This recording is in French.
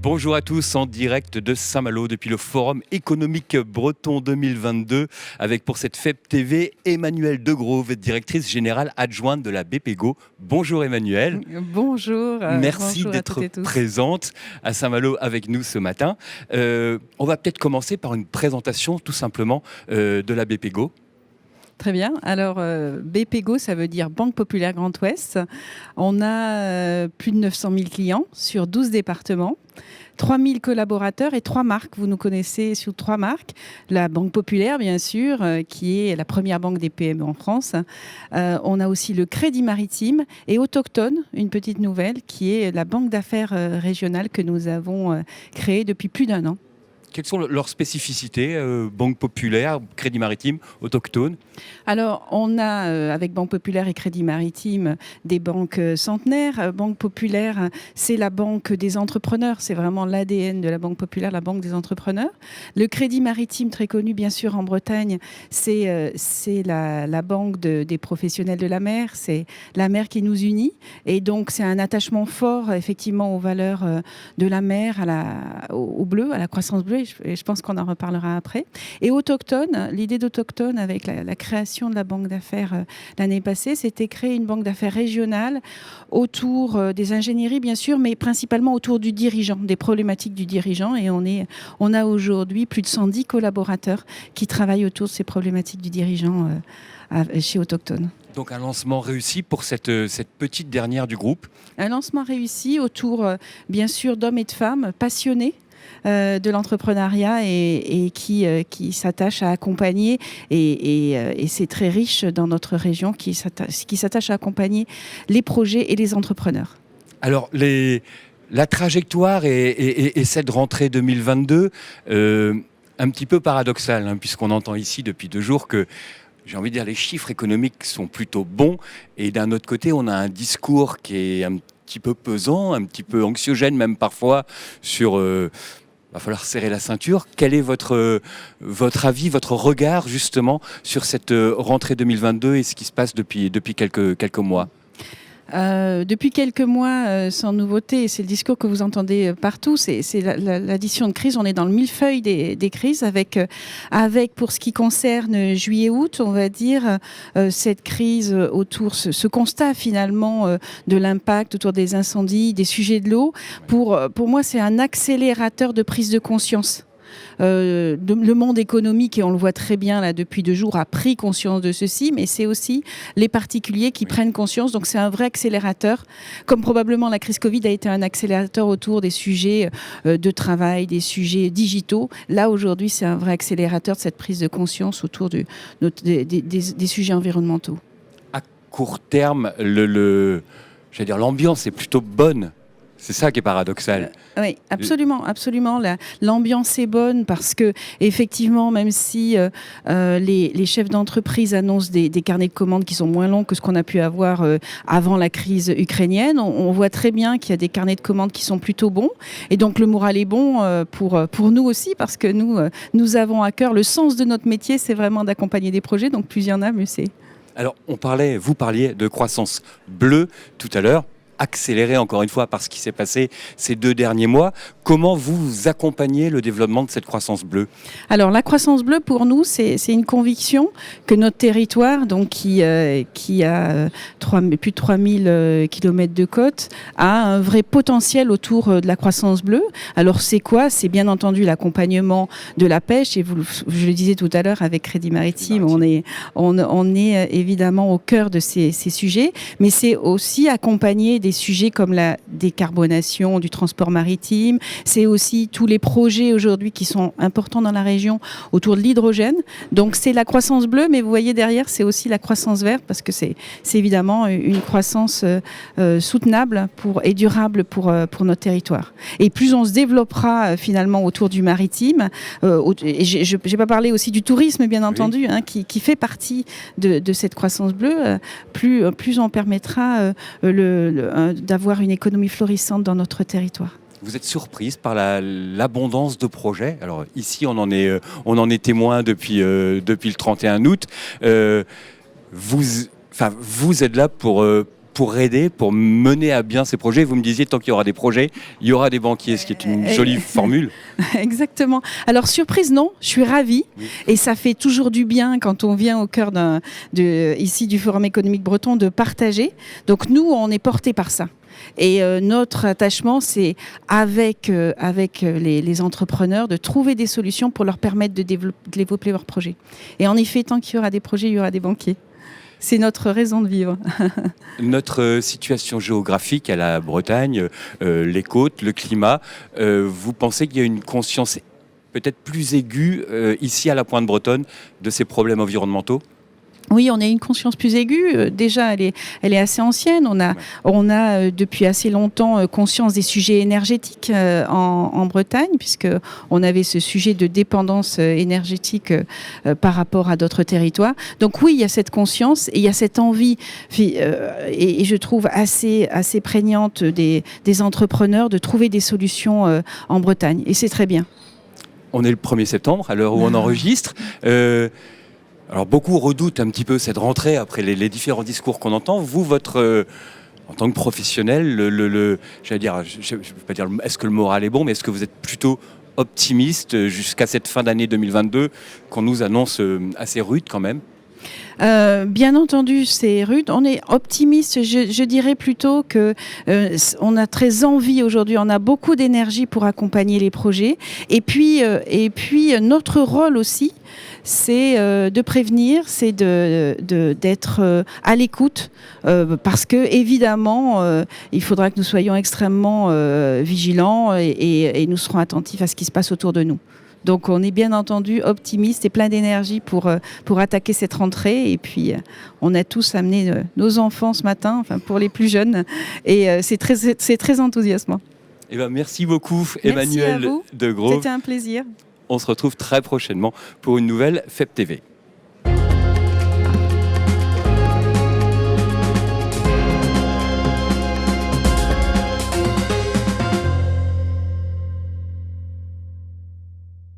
Bonjour à tous, en direct de Saint-Malo depuis le Forum économique breton 2022 avec pour cette FEP TV Emmanuelle Degrove, directrice générale adjointe de la BPGO. Bonjour Emmanuelle. Bonjour. Merci bonjour d'être présente à Saint-Malo avec nous ce matin. On va peut-être commencer par une présentation tout simplement de la BPGO. Très bien. Alors, BPGO, ça veut dire Banque Populaire Grand Ouest. On a plus de 900 000 clients sur 12 départements. 3 000 collaborateurs et 3 marques. Vous nous connaissez sur 3 marques. La Banque Populaire, bien sûr, qui est la première banque des PME en France. On a aussi le Crédit Maritime et Autochtone, une petite nouvelle, qui est la banque d'affaires régionale que nous avons créée depuis plus d'1 an. Quelles sont leurs spécificités, Banque Populaire, Crédit Maritime, Autochtone? Alors, on a, avec Banque Populaire et Crédit Maritime, des banques centenaires. Banque Populaire, c'est la banque des entrepreneurs. C'est vraiment l'ADN de la Banque Populaire, la banque des entrepreneurs. Le Crédit Maritime, très connu, bien sûr, en Bretagne, c'est la banque des professionnels de la mer. C'est la mer qui nous unit. Et donc, c'est un attachement fort, effectivement, aux valeurs de la mer, au bleu, à la croissance bleue. Et je pense qu'on en reparlera après. Et Autochtone, l'idée d'Autochtone avec la création de la banque d'affaires l'année passée, c'était créer une banque d'affaires régionale autour des ingénieries, bien sûr, mais principalement autour du dirigeant, des problématiques du dirigeant. Et on a aujourd'hui plus de 110 collaborateurs qui travaillent autour de ces problématiques du dirigeant chez Autochtone. Donc un lancement réussi pour cette petite dernière du groupe. Un lancement réussi autour, bien sûr, d'hommes et de femmes passionnés de l'entrepreneuriat et qui s'attache à accompagner et c'est très riche dans notre région qui s'attache à accompagner les projets et les entrepreneurs. Alors la trajectoire et cette rentrée 2022 un petit peu paradoxale, hein, puisqu'on entend ici depuis 2 jours que j'ai envie de dire les chiffres économiques sont plutôt bons et d'un autre côté on a un discours qui est un petit peu pesant, un petit peu anxiogène même parfois sur va falloir serrer la ceinture. Quel est votre avis, votre regard justement sur cette rentrée 2022 et ce qui se passe depuis quelques mois? Depuis quelques mois, sans nouveauté, c'est le discours que vous entendez partout, c'est l'addition de crise. On est dans le millefeuille des crises avec, pour ce qui concerne juillet-août, on va dire, cette crise autour, ce constat finalement de l'impact autour des incendies, des sujets de l'eau. Pour moi, c'est un accélérateur de prise de conscience. Le monde économique, et on le voit très bien là depuis 2 jours, a pris conscience de ceci, mais c'est aussi les particuliers qui prennent conscience. Donc c'est un vrai accélérateur, comme probablement la crise Covid a été un accélérateur autour des sujets de travail, des sujets digitaux. Là aujourd'hui, c'est un vrai accélérateur de cette prise de conscience autour des sujets environnementaux. À court terme, l'ambiance est plutôt bonne. C'est ça qui est paradoxal. Oui, absolument, absolument. L'ambiance est bonne parce que, effectivement, même si les chefs d'entreprise annoncent des carnets de commandes qui sont moins longs que ce qu'on a pu avoir avant la crise ukrainienne, on voit très bien qu'il y a des carnets de commandes qui sont plutôt bons. Et donc, le moral est bon pour nous aussi parce que nous avons à cœur, le sens de notre métier, c'est vraiment d'accompagner des projets. Donc, plus il y en a, mieux c'est. Alors, vous parliez de croissance bleue tout à l'heure. Accéléré encore une fois par ce qui s'est passé ces 2 derniers mois. Comment vous accompagnez le développement de cette croissance bleue? Alors la croissance bleue pour nous c'est une conviction que notre territoire, donc qui a plus de 3000 km de côte, a un vrai potentiel autour de la croissance bleue. Alors c'est quoi? C'est bien entendu l'accompagnement de la pêche et je le disais tout à l'heure avec Crédit Maritime, on est évidemment au cœur de ces sujets, mais c'est aussi accompagner des sujets comme la décarbonation du transport maritime. C'est aussi tous les projets aujourd'hui qui sont importants dans la région autour de l'hydrogène. Donc c'est la croissance bleue, mais vous voyez derrière, c'est aussi la croissance verte parce que c'est évidemment une croissance soutenable et durable pour notre territoire. Et plus on se développera finalement autour du maritime, et je n'ai pas parlé aussi du tourisme, bien entendu, hein, qui fait partie de cette croissance bleue, plus on permettra d'avoir une économie florissante dans notre territoire. Vous êtes surprise par l'abondance de projets. Alors ici, on en est témoin depuis le 31 août. Vous êtes là pour pour aider, pour mener à bien ces projets. Vous me disiez, tant qu'il y aura des projets, il y aura des banquiers, ce qui est une jolie formule. Exactement. Alors, surprise, non, je suis ravie. Et ça fait toujours du bien quand on vient au cœur ici du Forum économique breton de partager. Donc, nous, on est portés par ça. Et notre attachement, c'est avec les entrepreneurs de trouver des solutions pour leur permettre de développer leurs projets. Et en effet, tant qu'il y aura des projets, il y aura des banquiers. C'est notre raison de vivre. Notre situation géographique à la Bretagne, les côtes, le climat, vous pensez qu'il y a une conscience peut-être plus aiguë ici à la Pointe bretonne de ces problèmes environnementaux ? Oui, on a une conscience plus aiguë. Déjà, elle est assez ancienne. On a depuis assez longtemps conscience des sujets énergétiques en Bretagne, puisque on avait ce sujet de dépendance énergétique par rapport à d'autres territoires. Donc oui, il y a cette conscience et il y a cette envie, et je trouve assez prégnante des entrepreneurs de trouver des solutions en Bretagne. Et c'est très bien. On est le 1er septembre, à l'heure où on enregistre. Alors beaucoup redoutent un petit peu cette rentrée après les différents discours qu'on entend. Vous, en tant que professionnel, j'allais dire, je ne peux pas dire est-ce que le moral est bon, mais est-ce que vous êtes plutôt optimiste jusqu'à cette fin d'année 2022 qu'on nous annonce assez rude quand même ? Bien entendu, c'est rude. On est optimiste. Je dirais plutôt que on a très envie aujourd'hui. On a beaucoup d'énergie pour accompagner les projets. Et puis notre rôle aussi, c'est de prévenir, c'est d'être à l'écoute, parce que évidemment, il faudra que nous soyons extrêmement vigilants et nous serons attentifs à ce qui se passe autour de nous. Donc on est bien entendu optimiste et plein d'énergie pour attaquer cette rentrée. Et puis on a tous amené nos enfants ce matin, enfin pour les plus jeunes, et c'est très enthousiasmant. Eh ben, merci beaucoup Emmanuelle de Grove. C'était un plaisir. On se retrouve très prochainement pour une nouvelle FEP TV.